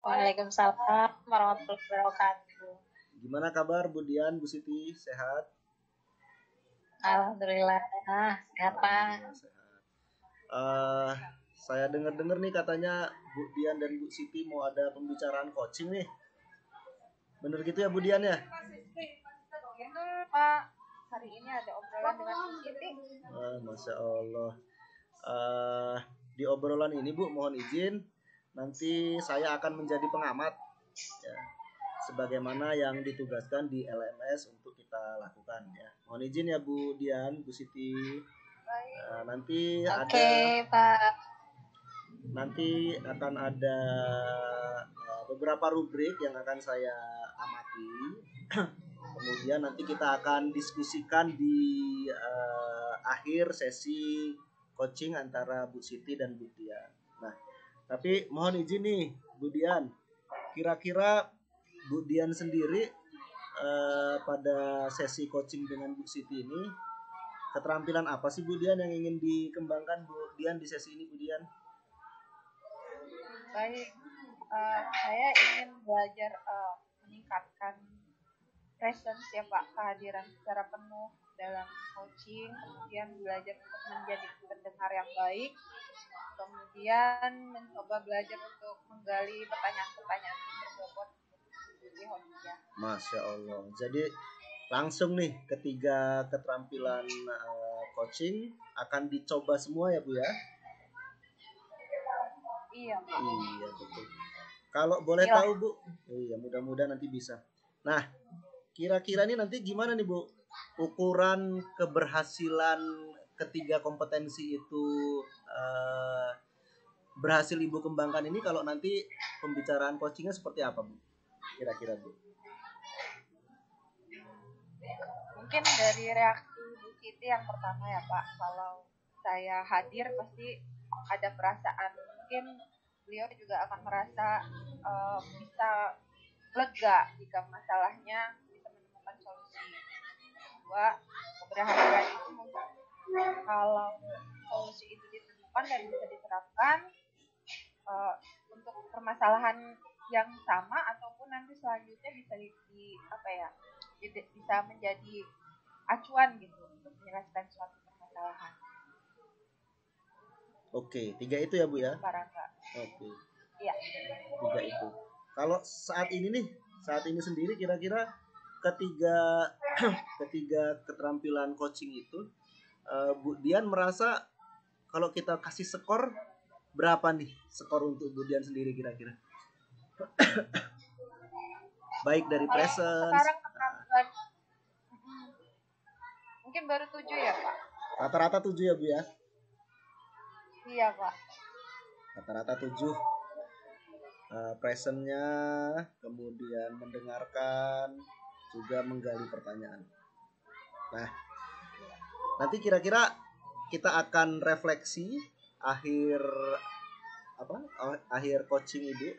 Waalaikumsalam warahmatullahi wabarakatuh. Gimana kabar Bu Dian, Bu Siti? Sehat? Alhamdulillah. Sehat, Pak. Alhamdulillah sehat. Saya dengar-dengar nih katanya Bu Dian dan Bu Siti mau ada pembicaraan coaching nih. Bener gitu ya Bu Dian ya? Betul Pak. Hari ini ada obrolan dengan Bu Siti. Masya Allah. Di obrolan ini Bu, mohon izin nanti saya akan menjadi pengamat ya, sebagaimana yang ditugaskan di LMS untuk kita lakukan ya. Mohon izin ya Bu Dian, Bu Siti. Nanti Oke, Pak. nanti akan ada beberapa rubrik yang akan saya amati. Kemudian nanti kita akan diskusikan di akhir sesi coaching antara Bu Siti dan Bu Dian. Nah, tapi mohon izin nih Bu Dian, kira-kira Bu Dian sendiri pada sesi coaching dengan Bu Siti ini keterampilan apa sih Bu Dian yang ingin dikembangkan Bu Dian di sesi ini Bu Dian? Baik, saya ingin belajar meningkatkan presence ya Pak, kehadiran secara penuh dalam coaching, kemudian belajar untuk menjadi pendengar yang baik, kemudian mencoba belajar untuk menggali pertanyaan-pertanyaan yang berbobot di hostnya. Masya Allah. Jadi langsung nih ketiga keterampilan coaching akan dicoba semua ya Bu ya? Iya Pak. Iya betul. Kalau boleh tahu Bu, iya mudah-mudahan nanti bisa. Nah, kira-kira nih nanti gimana nih Bu ukuran keberhasilan ketiga kompetensi itu berhasil Ibu kembangkan ini kalau nanti pembicaraan coachingnya seperti apa Bu? Kira-kira Bu? Mungkin dari reaksi Bu Siti yang pertama ya Pak, kalau saya hadir pasti ada perasaan, mungkin beliau juga akan merasa bisa lega jika masalahnya bisa menemukan solusi. Kedua, keberhasilan itu mungkin kalau solusi itu ditemukan dan bisa diterapkan untuk permasalahan yang sama ataupun nanti selanjutnya bisa bisa menjadi acuan gitu untuk menyelesaikan suatu permasalahan. Oke, 3 itu ya Bu ya? Oke. Iya. 3 itu. Kalau saat ini sendiri kira-kira ketiga keterampilan coaching itu Bu Dian merasa kalau kita kasih skor berapa nih skor untuk Bu Dian sendiri kira-kira? Baik dari presence. Sekarang keterampilan mungkin baru 7 ya Pak? Rata-rata 7 ya Bu ya? Iya Pak. Rata-rata 7. Presentnya, kemudian mendengarkan, juga menggali pertanyaan. Nah, nanti kira-kira kita akan refleksi akhir coaching Ibu,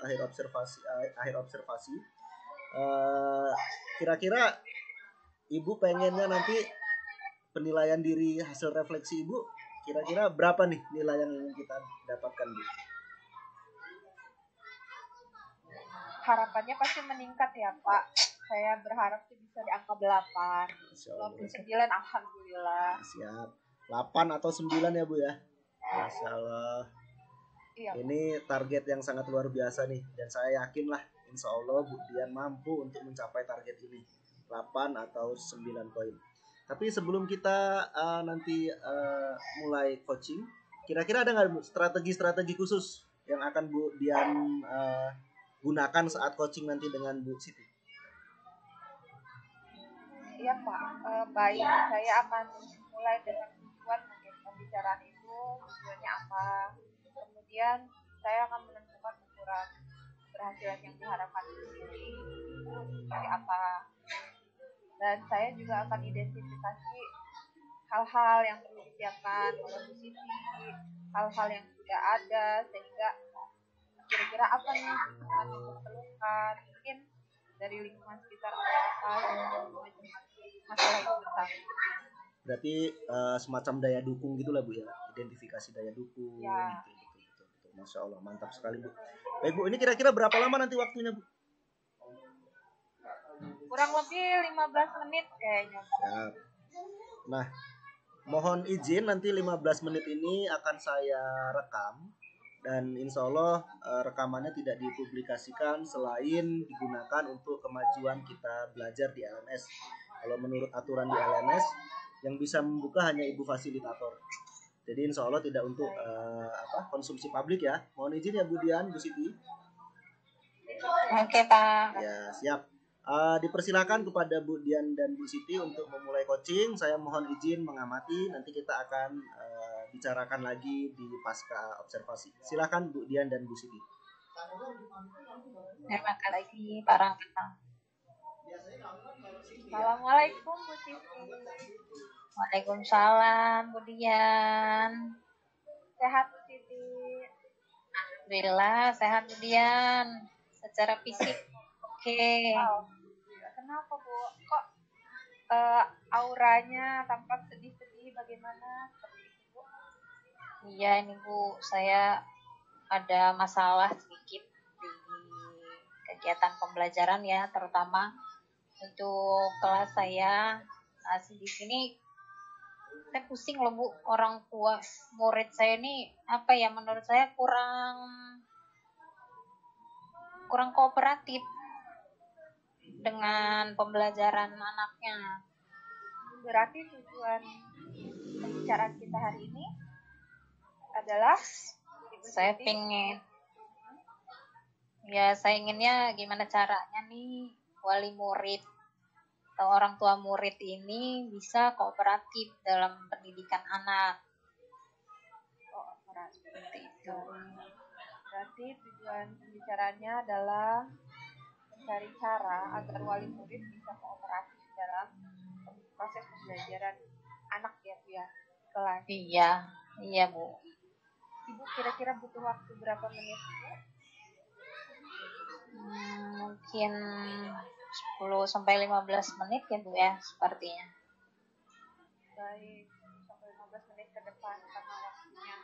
akhir observasi. Kira-kira Ibu pengennya nanti penilaian diri hasil refleksi Ibu kira-kira berapa nih nilai yang ingin kita dapatkan Bu? Harapannya pasti meningkat ya Pak. Saya berharap sih bisa di angka 8. 9 alhamdulillah. Siap. 8 atau 9 ya Bu ya? Masya Allah. Iya. Ini target yang sangat luar biasa nih. Dan saya yakin lah insya Allah Bu Dian mampu untuk mencapai target ini. 8 atau 9 poin. Tapi sebelum kita nanti mulai coaching, kira-kira ada nggak strategi-strategi khusus yang akan Bu Dian gunakan saat coaching nanti dengan Bu Siti? Iya Pak, baik. Saya akan mulai dengan tujuan pembicaraan itu, tujuannya apa. Kemudian saya akan menentukan ukuran keberhasilan yang diharapkan Bu Siti itu seperti apa. Dan saya juga akan identifikasi hal-hal yang perlu disiapkan oleh Bu Siti, hal-hal yang sudah ada, sehingga kira-kira apa nih yang diperlukan, mungkin dari lingkungan sekitar apa yang masalah itu besar. Berarti semacam daya dukung gitulah Bu ya, identifikasi daya dukung. Ya. Gitu. Masya Allah, mantap sekali Bu. Baik Bu, ini kira-kira berapa lama nanti waktunya Bu? Kurang lebih 15 menit kayaknya. Siap. Nah, mohon izin nanti 15 menit ini akan saya rekam. Dan insya Allah rekamannya tidak dipublikasikan selain digunakan untuk kemajuan kita belajar di LMS. Kalau menurut aturan di LMS, yang bisa membuka hanya ibu fasilitator. Jadi insya Allah tidak untuk konsumsi publik ya. Mohon izin ya Bu Dian, Bu Siti. Oke, Pak. Ya, siap. Dipersilakan kepada Bu Dian dan Bu Siti untuk memulai coaching. Saya mohon izin mengamati. Nanti kita akan bicarakan lagi di pasca observasi. Silakan Bu Dian dan Bu Siti. Terima kasih, Pak Rangga. Assalamualaikum Bu Siti. Waalaikumsalam, Bu Dian. Sehat Bu Siti? Alhamdulillah, sehat Bu Dian. Secara fisik, oke. Wow. Kenapa Bu? Kok auranya tampak sedih-sedih bagaimana? Seperti itu Bu? Iya, ini Bu, saya ada masalah sedikit di kegiatan pembelajaran ya, terutama untuk kelas saya. Nah, di sini saya pusing loh Bu, orang tua murid saya ini apa ya, menurut saya kurang kooperatif dengan pembelajaran anaknya. Berarti tujuan pembicaraan kita hari ini adalah Saya pengen, ya saya inginnya gimana caranya nih wali murid atau orang tua murid ini bisa kooperatif dalam pendidikan anak. Seperti itu. Berarti tujuan pembicaraannya adalah mencari cara agar wali murid bisa kooperatif dalam proses pembelajaran anak ya Bu ya, kelas. Iya Bu. Ibu kira-kira butuh waktu berapa menit Bu? Mungkin 10 sampai 15 menit ya Bu ya, sepertinya. Baik, sampai 15 menit ke depan karena waktunya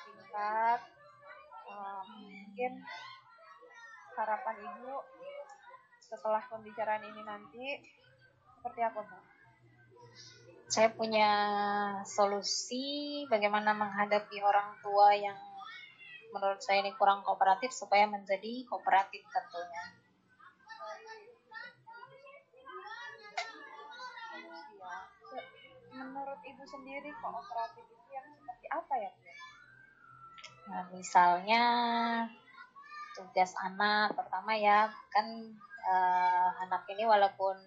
singkat. Mungkin harapan Ibu setelah pembicaraan ini nanti seperti apa Bu? Saya punya solusi bagaimana menghadapi orang tua yang menurut saya ini kurang kooperatif supaya menjadi kooperatif tentunya. Menurut Ibu sendiri kooperatif itu yang seperti apa ya Bu? Nah, misalnya tugas anak pertama ya kan, anak ini walaupun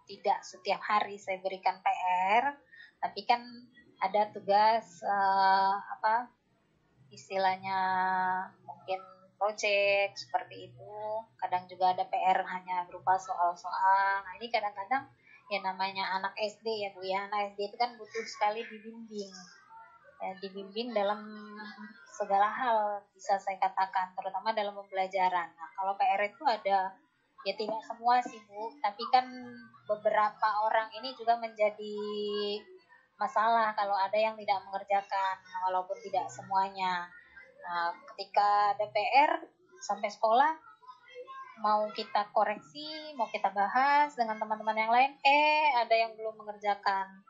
tidak setiap hari saya berikan PR, tapi kan ada tugas istilahnya mungkin project seperti itu. Kadang juga ada PR hanya berupa soal-soal. Nah ini kadang-kadang ya namanya anak SD ya Bu ya, anak SD itu kan butuh sekali dibimbing. Dibimbing dalam segala hal bisa saya katakan, terutama dalam pembelajaran. Nah kalau PR itu ada, ya tidak semua sih Bu, tapi kan beberapa orang ini juga menjadi masalah kalau ada yang tidak mengerjakan, walaupun tidak semuanya. Nah, ketika ada PR sampai sekolah, mau kita koreksi, mau kita bahas dengan teman-teman yang lain, ada yang belum mengerjakan.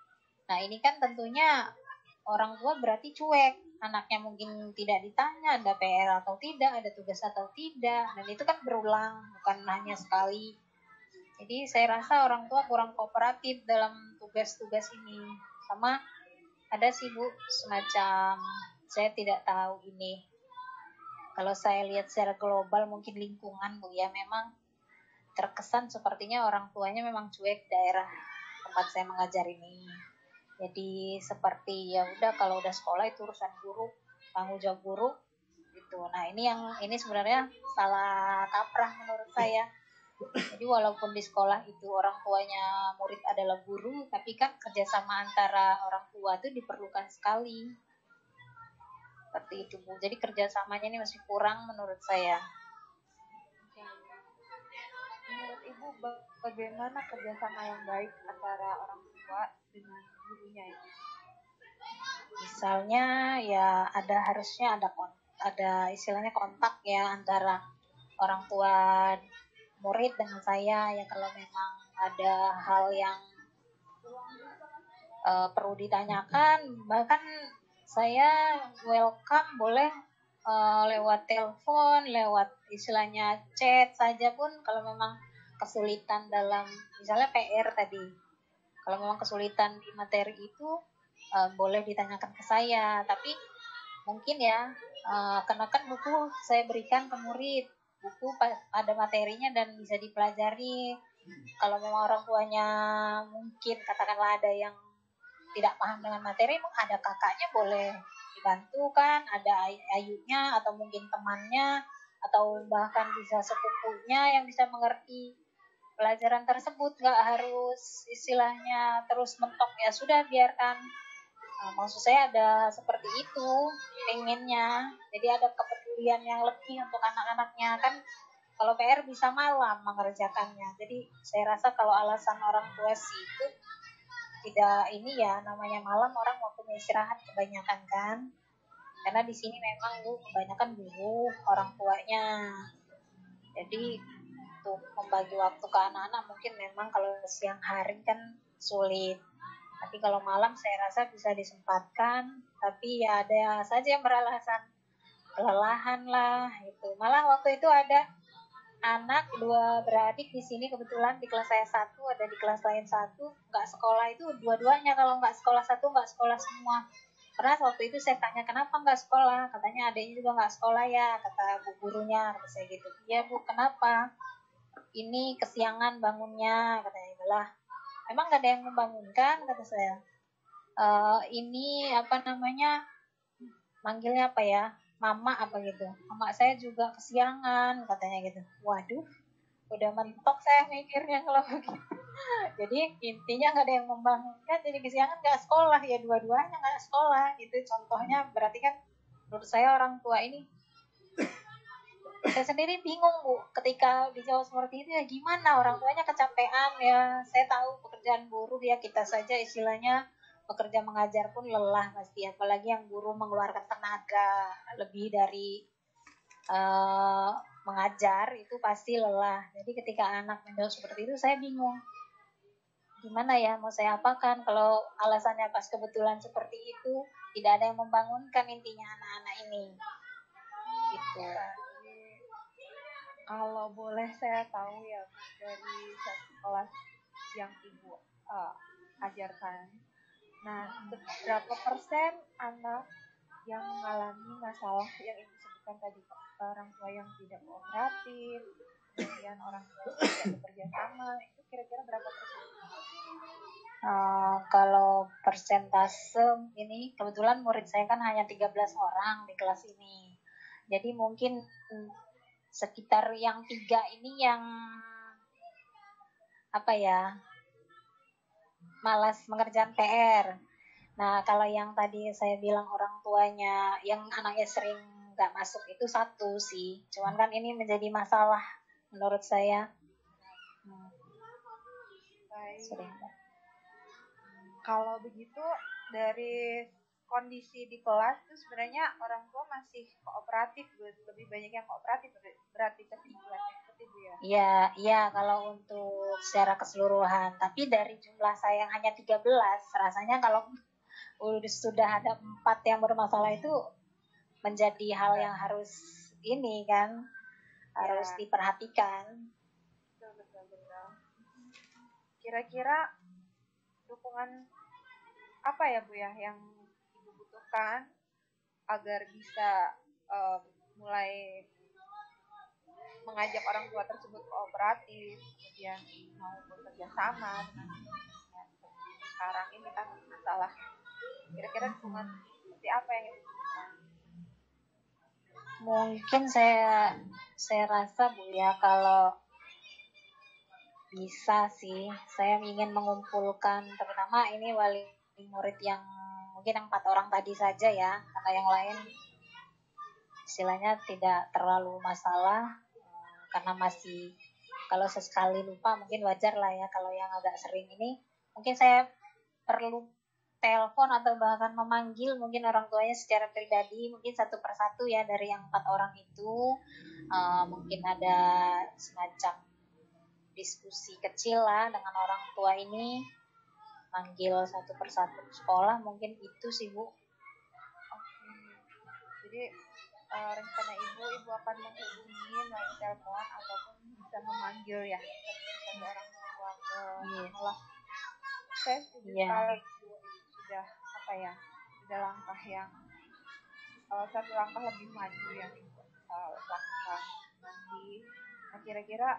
Nah ini kan tentunya orang tua berarti cuek, anaknya mungkin tidak ditanya ada PR atau tidak, ada tugas atau tidak, dan itu kan berulang, bukan hanya sekali. Jadi saya rasa orang tua kurang kooperatif dalam tugas-tugas ini. Sama ada sih Bu, semacam, saya tidak tahu ini, kalau saya lihat secara global mungkin lingkungan Bu ya, memang terkesan sepertinya orang tuanya memang cuek daerah tempat saya mengajar ini. Jadi seperti ya udah kalau udah sekolah itu urusan guru, tanggung jawab guru gitu. Nah ini sebenarnya salah kaprah menurut saya. Jadi walaupun di sekolah itu orang tuanya murid adalah guru, tapi kan kerjasama antara orang tua itu diperlukan sekali. Seperti itu Bu. Jadi kerjasamanya ini masih kurang menurut saya. Menurut Ibu bagaimana kerjasama yang baik antara orang tua dengan gurunya itu? Misalnya ya harusnya ada ada istilahnya kontak ya antara orang tua murid dengan saya ya, kalau memang ada hal yang perlu ditanyakan, bahkan saya welcome boleh lewat telepon, lewat istilahnya chat saja pun kalau memang kesulitan dalam misalnya PR tadi. Kalau memang kesulitan di materi itu boleh ditanyakan ke saya, tapi mungkin ya kenakan buku saya berikan ke murid, buku ada materinya dan bisa dipelajari. Kalau memang orang tuanya mungkin katakanlah ada yang tidak paham dengan materi, ada kakaknya boleh dibantu kan, ada ayunya atau mungkin temannya atau bahkan bisa sepupunya yang bisa mengerti pelajaran tersebut. Nggak harus istilahnya terus mentok ya sudah biarkan. Maksud saya ada seperti itu pengennya, jadi ada kepedulian yang lebih untuk anak-anaknya kan. Kalau PR bisa malam mengerjakannya, jadi saya rasa kalau alasan orang tua sih itu tidak ini ya, namanya malam orang waktunya istirahat kebanyakan kan, karena di sini memang kebanyakan guru orang tuanya, jadi untuk membagi waktu ke anak-anak mungkin memang kalau siang hari kan sulit, tapi kalau malam saya rasa bisa disempatkan. Tapi ya ada saja yang beralasan kelelahan lah itu. Malah waktu itu ada anak 2 beradik di sini, kebetulan di kelas saya 1, ada di kelas lain 1, nggak sekolah itu dua-duanya, kalau nggak sekolah 1 nggak sekolah semua. Pernah waktu itu saya tanya kenapa nggak sekolah, katanya adiknya juga nggak sekolah ya, kata bu gurunya, kata saya gitu. Iya bu, kenapa? Ini kesiangan bangunnya, katanya. Lah emang nggak ada yang membangunkan, kata saya. Ini apa namanya, manggilnya apa ya, mama apa gitu, mama saya juga kesiangan, katanya gitu. Waduh, udah mentok saya mikirnya kalau begitu. Jadi intinya nggak ada yang membangunkan, jadi kesiangan nggak sekolah ya, dua-duanya nggak sekolah. Itu contohnya berarti kan menurut saya orang tua ini, saya sendiri bingung bu ketika dijawab seperti itu ya, gimana orang tuanya kecapean ya. Saya tahu pekerjaan buruh ya, kita saja istilahnya pekerja mengajar pun lelah pasti, apalagi yang guru mengeluarkan tenaga lebih dari mengajar, itu pasti lelah. Jadi ketika anak menjawab seperti itu saya bingung gimana ya mau saya apakan kalau alasannya pas kebetulan seperti itu, tidak ada yang membangunkan intinya anak-anak ini gitu. Kalau boleh saya tahu ya dari satu kelas yang ibu ajarkan, nah berapa persen anak yang mengalami masalah yang ibu sebutkan tadi, orang tua yang tidak kooperatif, kemudian orang tua yang tidak bekerja sama, itu kira-kira berapa persen? Kalau persentase ini kebetulan murid saya kan hanya 13 orang di kelas ini, jadi mungkin sekitar yang 3 ini yang apa ya, malas mengerjakan PR. Nah kalau yang tadi saya bilang orang tuanya yang anaknya sering nggak masuk itu 1 sih, cuman kan ini menjadi masalah menurut saya. Baik. Kalau begitu dari kondisi di kelas itu sebenarnya orang tua masih kooperatif, lebih banyak yang kooperatif berarti kesimpulannya seperti itu ya? Iya kalau untuk secara keseluruhan, tapi dari jumlah saya yang hanya 13, rasanya kalau sudah ada 4 yang bermasalah itu menjadi hal yang harus ini kan, harus diperhatikan. Betul. Kira-kira dukungan apa ya Bu ya yang ibu butuhkan agar bisa mulai mengajak orang tua tersebut kooperatif, kemudian mau bekerja sama dengan sekarang ini kan masalah. Kira-kira dukungan seperti apa yang ibu butuhkan? Mungkin saya rasa Bu ya, kalau bisa sih saya ingin mengumpulkan terutama ini wali murid yang mungkin yang 4 orang tadi saja ya, karena yang lain istilahnya tidak terlalu masalah, karena masih kalau sesekali lupa mungkin wajar lah ya. Kalau yang agak sering ini mungkin saya perlu telepon atau bahkan memanggil mungkin orang tuanya secara pribadi, mungkin satu persatu ya dari yang 4 orang itu. Mungkin ada semacam diskusi kecil lah dengan orang tua ini, manggil satu persatu sekolah, mungkin itu sih Bu. Oke. Jadi rencana ibu akan menghubungi melalui telepon ataupun bisa memanggil ya satu orang tua ke sekolah. Saya setuju sekali Bu, itu sudah apa ya, sudah langkah yang satu langkah lebih maju yang ibu lakukan nanti. Nah, kira-kira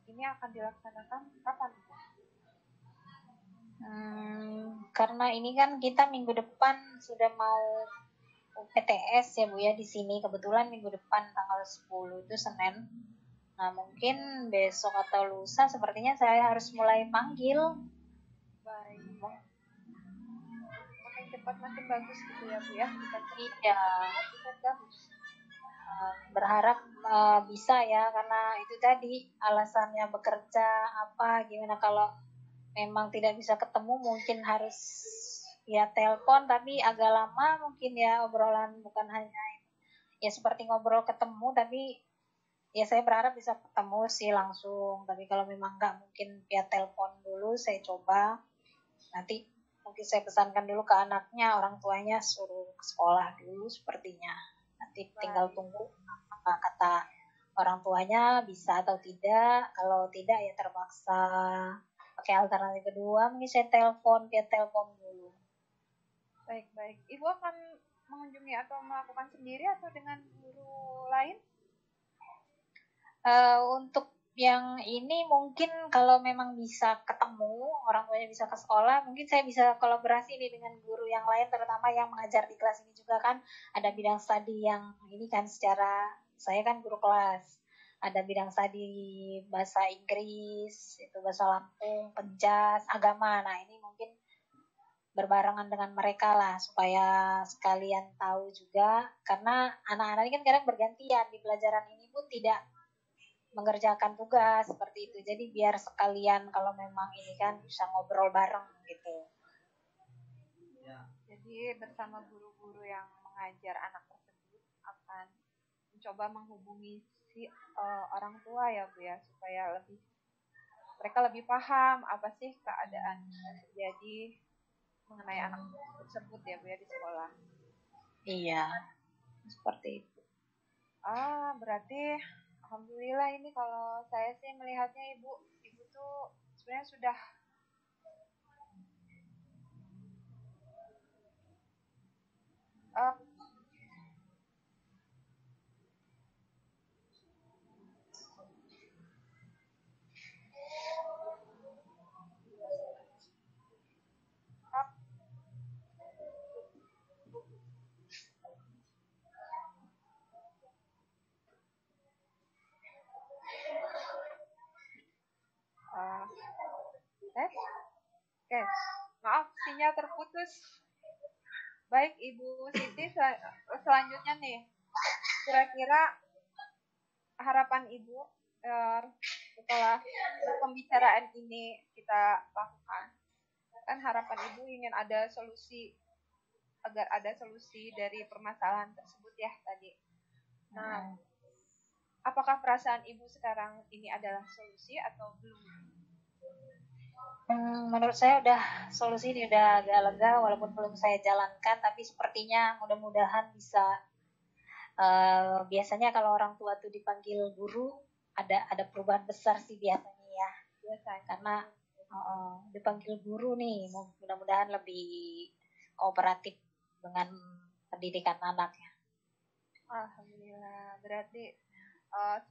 ini akan dilaksanakan kapan Bu? Karena ini kan kita minggu depan sudah mau UPTS ya Bu ya di sini, kebetulan minggu depan tanggal 10 itu Senin. Nah mungkin besok atau lusa sepertinya saya harus mulai panggil. Baik. Makin cepat makin bagus gitu ya Bu ya. Iya. Berharap bisa ya, karena itu tadi alasannya bekerja apa gimana, kalau memang tidak bisa ketemu mungkin harus ya telepon, tapi agak lama mungkin ya obrolan, bukan hanya ya seperti ngobrol ketemu, tapi ya saya berharap bisa ketemu sih langsung. Tapi kalau memang nggak, mungkin via telepon dulu saya coba. Nanti mungkin saya pesankan dulu ke anaknya, orang tuanya suruh ke sekolah dulu sepertinya. Nanti tinggal tunggu apa kata orang tuanya, bisa atau tidak. Kalau tidak ya terpaksa pakai alternatif kedua, mungkin saya telepon via telepon dulu. Baik. Ibu akan mengunjungi atau melakukan sendiri atau dengan guru lain? Untuk yang ini mungkin kalau memang bisa ketemu, orang tuanya bisa ke sekolah, mungkin saya bisa kolaborasi nih dengan guru yang lain, terutama yang mengajar di kelas ini juga kan ada bidang studi yang ini kan, secara saya kan guru kelas, ada bidang studi bahasa Inggris, itu bahasa Lampung, penjas, agama. Nah ini mungkin berbarengan dengan mereka lah, supaya sekalian tahu juga, karena anak-anak ini kan kadang bergantian di pelajaran ini pun tidak mengerjakan tugas seperti itu. Jadi biar sekalian kalau memang ini kan bisa ngobrol bareng gitu. Jadi bersama guru-guru yang mengajar anak tersebut akan mencoba menghubungi si orang tua ya Bu ya, supaya mereka lebih paham apa sih keadaan yang terjadi mengenai anak tersebut ya Bu ya di sekolah. Iya, seperti itu. Berarti alhamdulillah ini kalau saya sih melihatnya ibu tuh sebenarnya sudah maaf sinyal terputus. Baik Ibu Siti, selanjutnya nih, kira-kira harapan Ibu setelah pembicaraan ini kita lakukan, kan harapan Ibu ingin ada solusi, agar ada solusi dari permasalahan tersebut ya tadi. Nah, apakah perasaan Ibu sekarang ini adalah solusi atau belum? Menurut saya solusi ini udah agak lega, walaupun belum saya jalankan, tapi sepertinya mudah-mudahan bisa. Biasanya kalau orang tua tuh dipanggil guru, ada perubahan besar sih biasanya ya. Karena dipanggil guru nih, mudah-mudahan lebih kooperatif dengan pendidikan anaknya. Alhamdulillah, berarti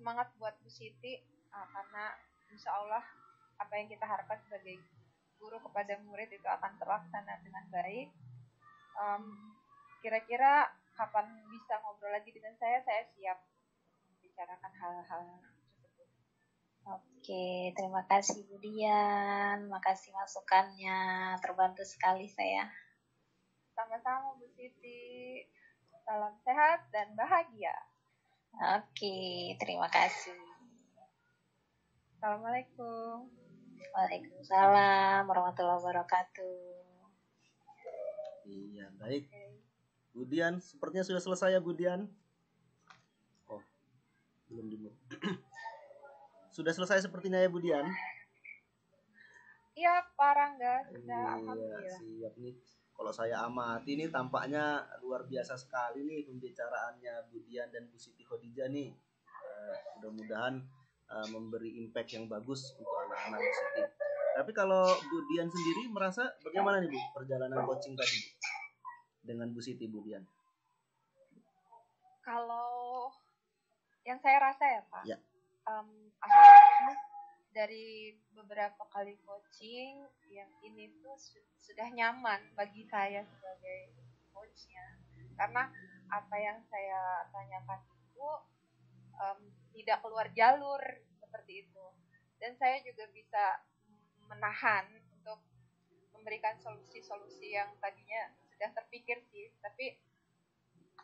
semangat buat Bu Siti, karena insya Allah apa yang kita harapkan sebagai guru kepada murid itu akan terlaksana dengan baik. Kira-kira kapan bisa ngobrol lagi dengan saya siap membicarakan hal-hal tersebut. Oke, terima kasih Bu Dian, makasih masukannya, terbantu sekali saya. Sama-sama Bu Siti, salam sehat dan bahagia. Oke, terima kasih. Assalamualaikum. Waalaikumsalam warahmatullahi wabarakatuh. Iya, baik. Oke. Bu Dian, sepertinya sudah selesai ya Bu Dian. Oh, belum dimulai. Sudah selesai sepertinya ya Bu Dian. Iya, Pak Rangga, sudah Iya, alhamdulillah. siap nih. Kalau saya amati nih tampaknya luar biasa sekali nih pembicaraannya Bu Dian dan Bu Siti Khadijah nih. Mudah-mudahan memberi impact yang bagus untuk anak-anak Bu Siti. Tapi kalau Bu Dian sendiri merasa bagaimana nih Bu perjalanan coaching tadi Bu? Dengan Bu Siti, Bu Dian? Kalau yang saya rasa ya Pak, Ya. akhirnya dari beberapa kali coaching yang ini tuh sudah nyaman bagi saya sebagai coachnya, karena apa yang saya tanyakan itu tidak keluar jalur seperti itu, dan saya juga bisa menahan untuk memberikan solusi-solusi yang tadinya sudah terpikir sih, tapi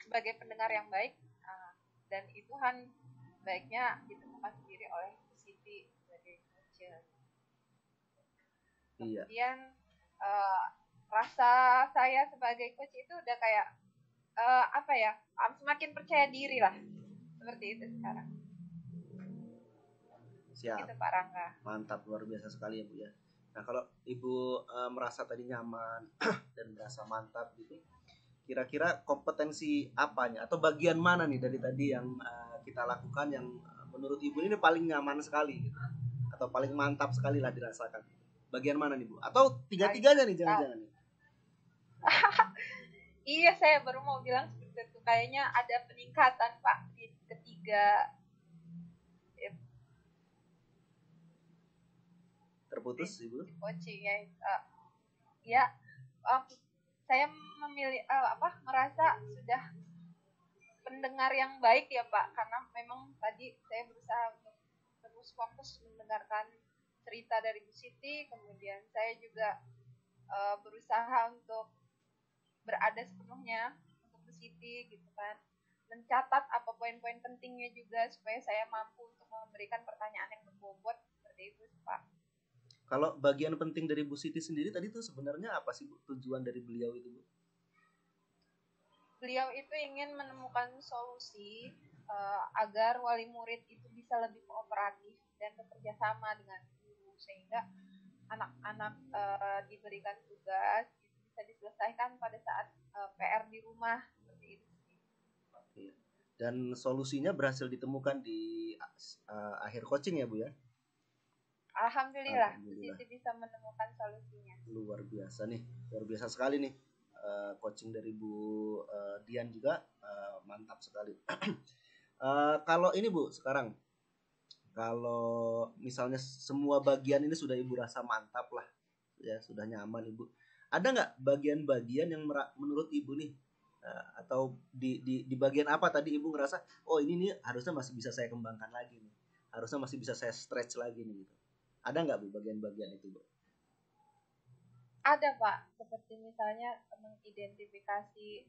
sebagai pendengar yang baik, dan itu kan baiknya ditemukan sendiri oleh Siti sebagai coach. Iya. Kemudian rasa saya sebagai coach itu udah kayak apa ya, semakin percaya diri lah, seperti itu sekarang. Siap. Itu Pak Rangga. Mantap, luar biasa sekali ya Bu ya. Nah kalau Ibu merasa tadi nyaman dan merasa mantap gitu, kira-kira kompetensi apanya atau bagian mana nih dari tadi yang kita lakukan yang menurut Ibu ini paling nyaman sekali gitu, atau paling mantap sekali lah dirasakan? Bagian mana nih Bu? Atau tiga-tiganya nih jangan-jangan nih? Iya, saya baru mau bilang seperti itu. Kayaknya ada peningkatan Pak di ketiga. Terputus Ibu? Coaching ya. Saya memilih merasa sudah pendengar yang baik ya Pak, karena memang tadi saya berusaha untuk terus fokus mendengarkan cerita dari Bu Siti, kemudian saya juga berusaha untuk berada sepenuhnya untuk Bu Siti gitu kan, mencatat apa poin-poin pentingnya juga supaya saya mampu untuk memberikan pertanyaan yang berbobot seperti itu Pak. Kalau bagian penting dari Bu Siti sendiri tadi tuh sebenarnya apa sih Bu, tujuan dari beliau itu Bu? Beliau itu ingin menemukan solusi agar wali murid itu bisa lebih kooperatif dan bekerja sama dengan guru, sehingga anak-anak diberikan tugas itu bisa diselesaikan pada saat PR di rumah seperti itu. Dan solusinya berhasil ditemukan di akhir coaching ya Bu ya? Alhamdulillah. Siti bisa menemukan solusinya. Luar biasa nih, luar biasa sekali nih. Coaching dari Bu Dian juga mantap sekali. Kalau ini Bu sekarang, kalau misalnya semua bagian ini sudah Ibu rasa mantap lah, ya sudah nyaman Ibu. Ada nggak bagian-bagian yang menurut Ibu nih, atau di bagian apa tadi Ibu ngerasa, oh ini nih harusnya masih bisa saya kembangkan lagi nih, harusnya masih bisa saya stretch lagi nih gitu. Ada nggak Bu bagian-bagian itu Bu? Ada Pak, seperti misalnya mengidentifikasi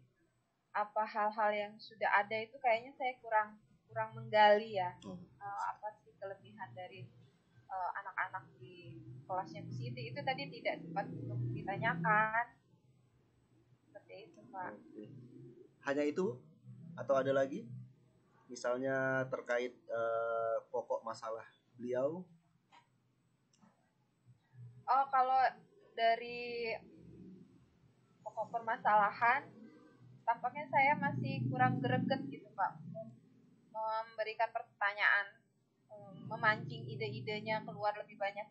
apa hal-hal yang sudah ada itu kayaknya saya kurang menggali ya. Apa sih kelebihan dari anak-anak di kelasnya Bu Siti itu tadi tidak sempat untuk ditanyakan. Seperti itu Pak. Hanya itu atau ada lagi? Misalnya terkait pokok masalah beliau? Oh, kalau dari pokok permasalahan tampaknya saya masih kurang greget gitu Pak, memberikan pertanyaan, memancing ide-idenya keluar lebih banyak,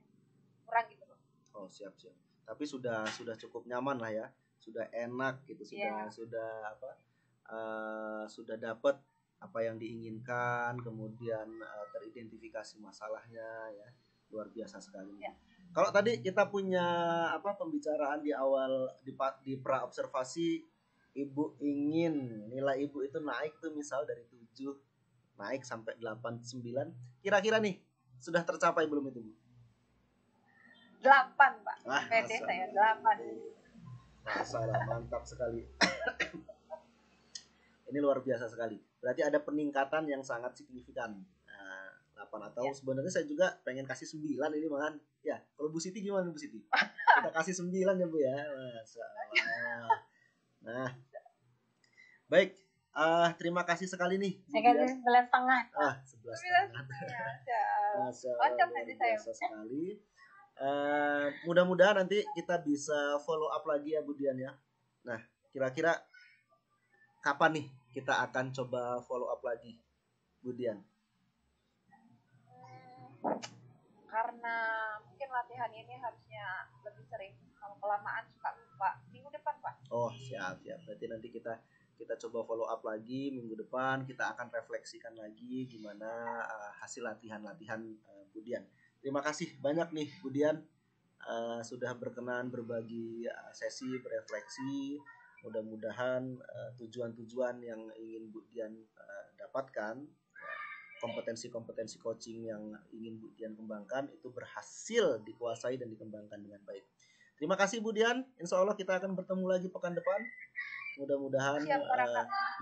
kurang gitu Pak. Oh siap. Tapi sudah cukup nyaman lah ya, sudah enak gitu, sudah dapat apa yang diinginkan, kemudian teridentifikasi masalahnya ya, luar biasa sekali. Ya. Kalau tadi kita punya pembicaraan di awal di pra observasi, Ibu ingin nilai Ibu itu naik tuh misal dari 7 naik sampai 8, 9. Kira-kira nih sudah tercapai belum itu Bu? 8 Pak. PD saya 8. Masalah mantap sekali. Ini luar biasa sekali. Berarti ada peningkatan yang sangat signifikan. 8 atau sebenarnya saya juga pengen kasih 9 ini malahan. Ya, kalau Bu Siti gimana Bu Siti? Kita kasih 9 ya Bu ya. Masalah. Nah, baik. Terima kasih sekali nih. Saya kasih 9,5. 11,5. Masya Allah, Kocok luar nanti saya. biasa sekali. Mudah-mudahan nanti kita bisa follow up lagi ya Bu Dian ya. Nah, kira-kira kapan nih kita akan coba follow up lagi Bu Dian? Karena mungkin latihan ini harusnya lebih sering. Kalau kelamaan suka lupa. Minggu depan, Pak. Oh, siap. Berarti nanti kita coba follow up lagi minggu depan. Kita akan refleksikan lagi gimana hasil latihan-latihan Bu Dian. Terima kasih banyak nih Bu Dian sudah berkenan berbagi sesi berefleksi. Mudah-mudahan tujuan-tujuan yang ingin Bu Dian dapatkan, kompetensi-kompetensi coaching yang ingin Bu Dian kembangkan itu berhasil dikuasai dan dikembangkan dengan baik. Terima kasih Bu Dian. Insya Allah kita akan bertemu lagi pekan depan. Mudah-mudahan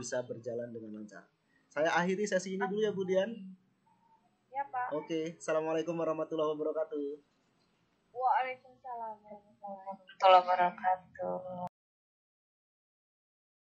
bisa berjalan dengan lancar. Saya akhiri sesi ini dulu ya Bu Dian. Ya Pak. Oke. Assalamualaikum warahmatullahi wabarakatuh. Waalaikumsalam warahmatullahi Warahmatullahi wabarakatuh.